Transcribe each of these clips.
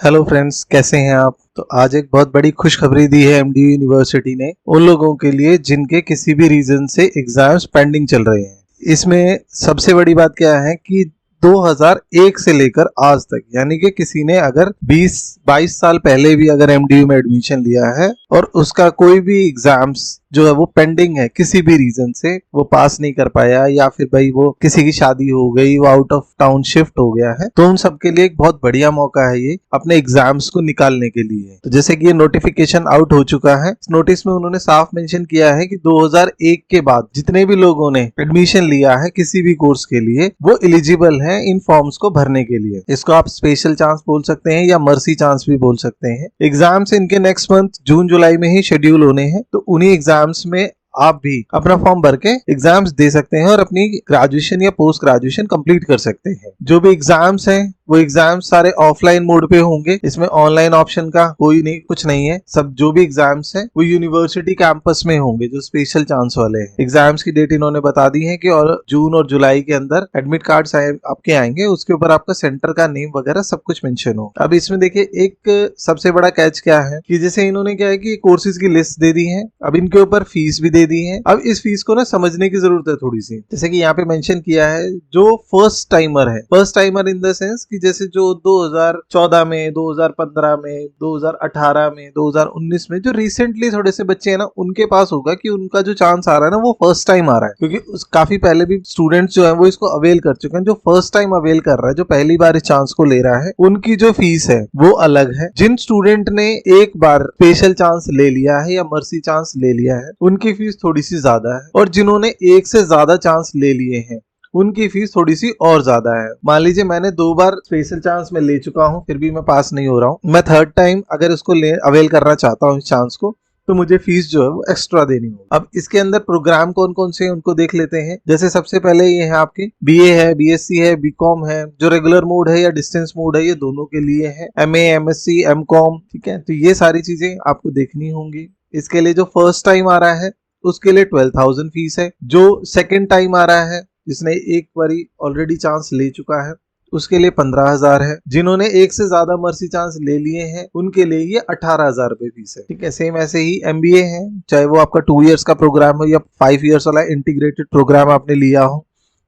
Hello friends, कैसे हैं आप। तो आज एक बहुत बड़ी खुशखबरी दी है एमडीयू यूनिवर्सिटी ने उन लोगों के लिए जिनके किसी भी रीजन से एग्जाम्स पेंडिंग चल रहे हैं। इसमें सबसे बड़ी बात क्या है कि 2001 से लेकर आज तक, यानी कि किसी ने अगर 20-22 साल पहले भी अगर एमडीयू में एडमिशन लिया है और उसका कोई भी एग्जाम्स जो है वो पेंडिंग है, किसी भी रीजन से वो पास नहीं कर पाया, या फिर भाई वो किसी की शादी हो गई, वो आउट ऑफ टाउन शिफ्ट हो गया है, तो उन सबके लिए एक बहुत बढ़िया मौका है ये अपने एग्जाम्स को निकालने के लिए। तो जैसे कि ये नोटिफिकेशन आउट हो चुका है, इस नोटिस में उन्होंने साफ मेंशन किया है कि 2001 के बाद जितने भी लोगों ने एडमिशन लिया है किसी भी कोर्स के लिए, वो एलिजिबल है इन फॉर्म्स को भरने के लिए। इसको आप स्पेशल चांस बोल सकते हैं या मर्सी चांस भी बोल सकते हैं। एग्जाम्स इनके नेक्स्ट मंथ जून जुलाई में ही शेड्यूल होने हैं, तो उन्हीं एग्जाम्स में आप भी अपना फॉर्म भर के एग्जाम्स दे सकते हैं और अपनी ग्रेजुएशन या पोस्ट ग्रेजुएशन कंप्लीट कर सकते हैं। जो भी एग्जाम्स हैं वो एग्जाम्स सारे ऑफलाइन मोड पे होंगे, इसमें ऑनलाइन ऑप्शन का कोई नहीं, कुछ नहीं है। सब जो भी एग्जाम्स हैं वो यूनिवर्सिटी कैंपस में होंगे, जो स्पेशल चांस वाले हैं। एग्जाम्स की डेट इन्होंने बता दी है कि और जून और जुलाई के अंदर एडमिट कार्ड्स आपके आएंगे, उसके ऊपर आपका सेंटर का नेम वगैरह सब कुछ मेंशन हो। अब इसमें देखिए एक सबसे बड़ा कैच क्या है कि जैसे इन्होंने क्या है कि कोर्सेज की लिस्ट दे दी है, अब इनके ऊपर फीस भी दे दी है। अब इस फीस को ना समझने की जरूरत है थोड़ी सी। जैसे कि यहाँ पे मेंशन किया है जो फर्स्ट टाइमर है, first timer in the sense कि जैसे जो 2014 में, 2015 में, 2018 में, 2019 में जो रिसेंटली थोड़े से बच्चे हैं ना, उनके पास होगा कि उनका जो चांस आ रहा है ना वो फर्स्ट टाइम आ रहा है, क्योंकि काफी पहले भी स्टूडेंट्स जो है वो इसको अवेल कर चुके हैं। जो फर्स्ट टाइम अवेल कर रहा है, जो पहली बार इस चांस को ले रहा है, उनकी जो फीस है वो अलग है। जिन स्टूडेंट ने एक बार स्पेशल चांस ले लिया है या मर्सी चांस ले लिया है, उनकी फीस थोड़ी सी ज्यादा है, और जिन्होंने एक से ज्यादा चांस ले लिए हैं उनकी फीस थोड़ी सी और ज्यादा है। मान लीजिए मैंने 2 बार स्पेशल चांस में ले चुका हूं, फिर भी मैं पास नहीं हो रहा हूं, मैं थर्ड टाइम अगर इसको अवेल करना चाहता हूं इस चांस को, तो मुझे फीस जो है वो एक्स्ट्रा देनी होगी। अब इसके अंदर प्रोग्राम कौन कौन से हैं उनको देख लेते हैं। जैसे सबसे पहले ये है आपके बीए है, बीएससी है, बीकॉम है। जो रेगुलर मोड है या डिस्टेंस मोड है, ये दोनों के लिए है। एमए, एमएससी, एमकॉम, ठीक है। तो ये सारी चीजें आपको देखनी होंगी। इसके लिए जो फर्स्ट टाइम आ रहा है उसके लिए 12,000 फीस है। जो सेकेंड टाइम आ रहा है, जिसने एक बारी ऑलरेडी चांस ले चुका है, उसके लिए 15,000 है। जिन्होंने एक से ज्यादा मर्सी चांस ले लिए हैं उनके लिए ये 18,000 रुपए फीस है, ठीक है। सेम ऐसे ही एमबीए है, चाहे वो आपका 2 इयर्स का प्रोग्राम हो या 5 इयर्स वाला इंटीग्रेटेड प्रोग्राम आपने लिया हो,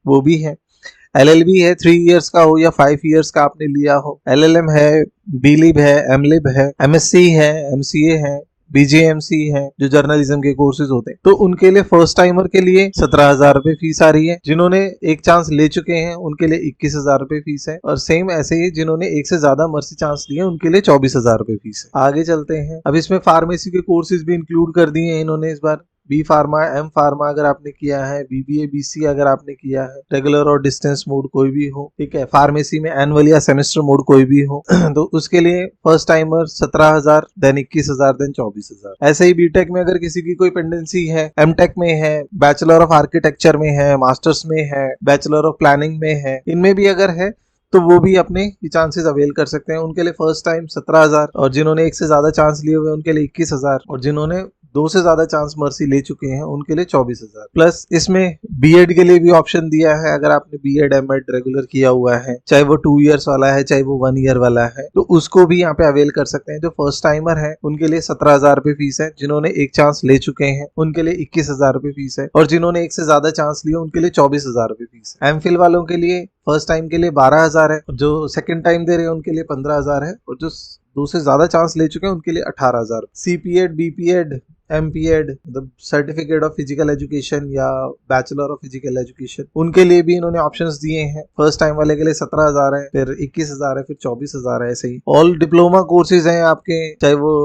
वो भी है। एलएलबी है, 3 इयर्स का हो या 5 इयर्स का आपने लिया हो। एलएलएम है, बीलिब है, एमलिब है, एमएससी है, एमसीए है, बीजेएमसी है, जो जर्नलिज्म के कोर्सेज होते हैं, तो उनके लिए फर्स्ट टाइमर के लिए 17,000 रुपए फीस आ रही है। जिन्होंने एक चांस ले चुके हैं उनके लिए 21,000 रुपए फीस है, और सेम ऐसे ही जिन्होंने एक से ज्यादा मर्सी चांस लिए उनके लिए 24,000 रुपए फीस है। आगे चलते हैं। अब इसमें फार्मेसी के कोर्सेज भी इंक्लूड कर दिए हैं इन्होंने इस बार। बी फार्मा, एम फार्मा अगर आपने किया है, बीबीए, बीसी अगर आपने किया है, रेगुलर और डिस्टेंस मोड कोई भी हो, ठीक है। फार्मेसी में एनुअल या सेमेस्टर मोड कोई भी हो तो उसके लिए फर्स्ट टाइमर 17,000, देन 21,000, देन 24,000। ऐसे ही बीटेक में अगर किसी की कोई पेंडेंसी है, एमटेक में है, बैचलर ऑफ आर्किटेक्चर में है, मास्टर्स में है, बैचलर ऑफ प्लानिंग में है, इनमें भी अगर है तो वो भी अपने चांसेस अवेल कर सकते हैं। उनके लिए फर्स्ट टाइम 17,000, और जिन्होंने एक से ज्यादा चांस लिए हुए उनके लिए 21,000, और जिन्होंने 2 से ज्यादा चांस मर्सी ले चुके हैं उनके लिए 24,000। प्लस इसमें बीएड के लिए भी ऑप्शन दिया है। अगर आपने बीएड एमएड रेगुलर किया हुआ है, चाहे वो 2 इयर्स वाला है चाहे वो 1 ईयर वाला है, तो उसको भी यहाँ पे अवेल कर सकते हैं। जो फर्स्ट टाइमर है उनके लिए 17,000 रुपए फीस है। जिन्होंने एक चांस ले चुके हैं उनके लिए 21,000 रुपए फीस है, और जिन्होंने एक से ज्यादा चांस लिए उनके लिए 24,000 रुपए फीस है। एमफिल वालों के लिए फर्स्ट टाइम के लिए 12,000 है, जो सेकंड टाइम दे रहे हैं उनके लिए 15,000 है, और जो 2 से ज्यादा चांस ले चुके हैं उनके लिए 18,000। सीपीएड, बीपीएड, एमपीएड, मतलब सर्टिफिकेट ऑफ फिजिकल एजुकेशन या बैचलर ऑफ फिजिकल एजुकेशन, उनके लिए भी इन्होंने ऑप्शंस दिए हैं। फर्स्ट टाइम वाले के लिए 17,000 है, फिर 21,000 है, फिर 24,000 है। ऐसे ही ऑल डिप्लोमा कोर्सेज हैं आपके, चाहे वो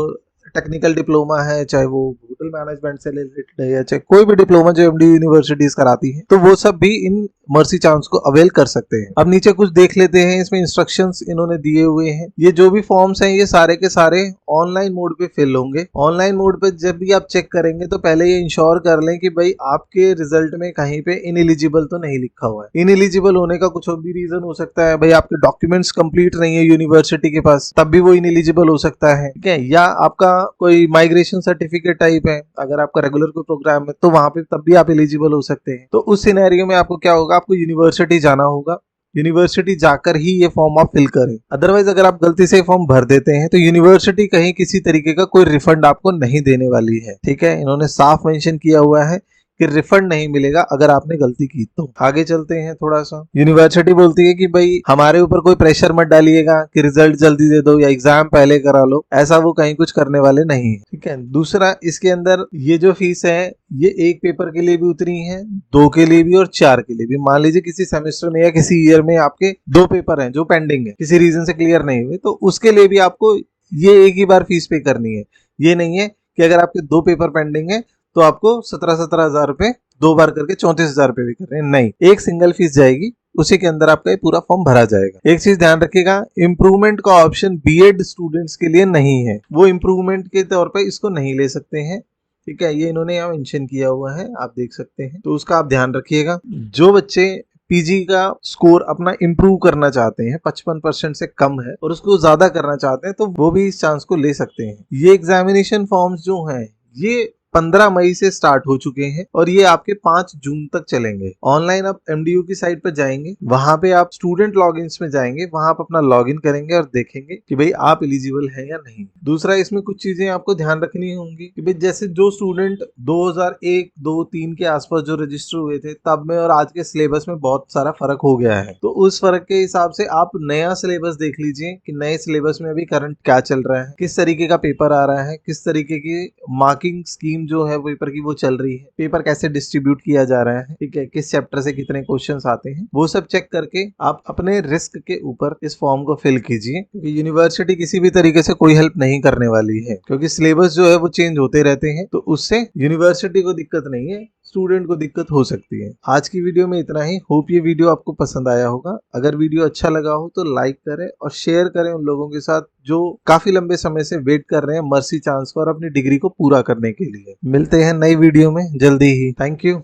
टेक्निकल डिप्लोमा है, चाहे वो होटल मैनेजमेंट से रिलेटेड है, या चाहे कोई भी डिप्लोमा जो एमडी यूनिवर्सिटीज कराती है, तो वो सब भी इन मर्सी चांस को अवेल कर सकते हैं। अब नीचे कुछ देख लेते हैं, इसमें इंस्ट्रक्शंस इन्होंने दिए हुए हैं। ये जो भी फॉर्म्स हैं ये सारे के सारे ऑनलाइन मोड पे फिल होंगे। ऑनलाइन मोड पे जब भी आप चेक करेंगे तो पहले ये इंश्योर कर लें कि भाई आपके रिजल्ट में कहीं पे इनएलिजिबल तो नहीं लिखा हुआ है। इनएलिजिबल होने का कुछ और भी रीजन हो सकता है, भाई आपके डॉक्यूमेंट्स कंप्लीट नहीं है यूनिवर्सिटी के पास, तब भी वो इनएलिजिबल हो सकता है, ठीक है। या आपका कोई माइग्रेशन सर्टिफिकेट टाइप है, अगर आपका रेगुलर कोई प्रोग्राम है तो वहां पे तब भी आप एलिजिबल हो सकते हैं। तो उस सिनेरियो में आपको क्या होगा, आपको यूनिवर्सिटी जाना होगा, यूनिवर्सिटी जाकर ही ये फॉर्म आप फिल करें। अदरवाइज अगर आप गलती से फॉर्म भर देते हैं तो यूनिवर्सिटी कहीं किसी तरीके का कोई रिफंड आपको नहीं देने वाली है। ठीक है, इन्होंने साफ मेंशन किया हुआ है कि रिफंड नहीं मिलेगा अगर आपने गलती की तो। आगे चलते हैं थोड़ा सा। यूनिवर्सिटी बोलती है कि भाई हमारे ऊपर कोई प्रेशर मत डालिएगा कि रिजल्ट जल्दी दे दो या एग्जाम पहले करा लो, ऐसा वो कहीं कुछ करने वाले नहीं है। ठीक है, दूसरा इसके अंदर ये जो फीस है ये एक पेपर के लिए भी उतनी है, 2 के लिए भी और 4 के लिए भी। मान लीजिए किसी सेमेस्टर में या किसी ईयर में आपके 2 पेपर हैं जो पेंडिंग है, किसी रीजन से क्लियर नहीं हुए, तो उसके लिए भी आपको ये एक ही बार फीस पे करनी है। ये नहीं है कि अगर आपके 2 पेपर पेंडिंग है तो आपको 17 हजार रुपए 2 बार करके 34,000 रुपए भी कर रहे हैं। नहीं, एक सिंगल फीस जाएगी, उसी के अंदर आपका ये पूरा फॉर्म भरा जाएगा। एक चीज ध्यान रखिएगा, इम्प्रूवमेंट का ऑप्शन बीएड स्टूडेंट्स के लिए नहीं है, वो इम्प्रूवमेंट के तौर पे इसको नहीं ले सकते हैं। ठीक है, ये इन्होंने यहाँ मेंशन किया हुआ है, आप देख सकते हैं, तो उसका आप ध्यान रखिएगा। जो बच्चे पीजी का स्कोर अपना इम्प्रूव करना चाहते हैं, 55% से कम है और उसको ज्यादा करना चाहते हैं, तो वो भी इस चांस को ले सकते हैं। ये एग्जामिनेशन फॉर्म्स जो हैं ये 15 मई से स्टार्ट हो चुके हैं और ये आपके 5 जून तक चलेंगे। ऑनलाइन आप एमडीयू की साइट पर जाएंगे, वहां पे आप स्टूडेंट लॉगिन्स में जाएंगे, वहां आप अपना लॉगिन करेंगे और देखेंगे कि भाई आप एलिजिबल हैं या नहीं। दूसरा, इसमें कुछ चीजें आपको ध्यान रखनी होंगी कि भाई जैसे जो स्टूडेंट 2001, 2, 3 के आसपास जो रजिस्टर हुए थे तब में और आज के सिलेबस में बहुत सारा फर्क हो गया है, तो उस फर्क के हिसाब से आप नया सिलेबस देख लीजिए कि नए सिलेबस में अभी करंट क्या चल रहा है, किस तरीके का पेपर आ रहा है, किस तरीके की मार्किंग स्कीम जो है पेपर की वो चल रही है, पेपर कैसे डिस्ट्रीब्यूट किया जा रहा है, ठीक है, किस चैप्टर से कितने क्वेश्चंस आते हैं, वो सब चेक करके आप अपने रिस्क के ऊपर इस फॉर्म को फिल कीजिए, क्योंकि यूनिवर्सिटी किसी भी तरीके से कोई हेल्प नहीं करने वाली है, क्योंकि सिलेबस जो है वो चेंज होते रहते हैं, तो उससे यूनिवर्सिटी को दिक्कत नहीं है, स्टूडेंट को दिक्कत हो सकती है। आज की वीडियो में इतना ही। होप ये वीडियो आपको पसंद आया होगा। अगर वीडियो अच्छा लगा हो तो लाइक करें और शेयर करें उन लोगों के साथ जो काफी लंबे समय से वेट कर रहे हैं मर्सी चांस को और अपनी डिग्री को पूरा करने के लिए। मिलते हैं नई वीडियो में जल्दी ही। Thank you.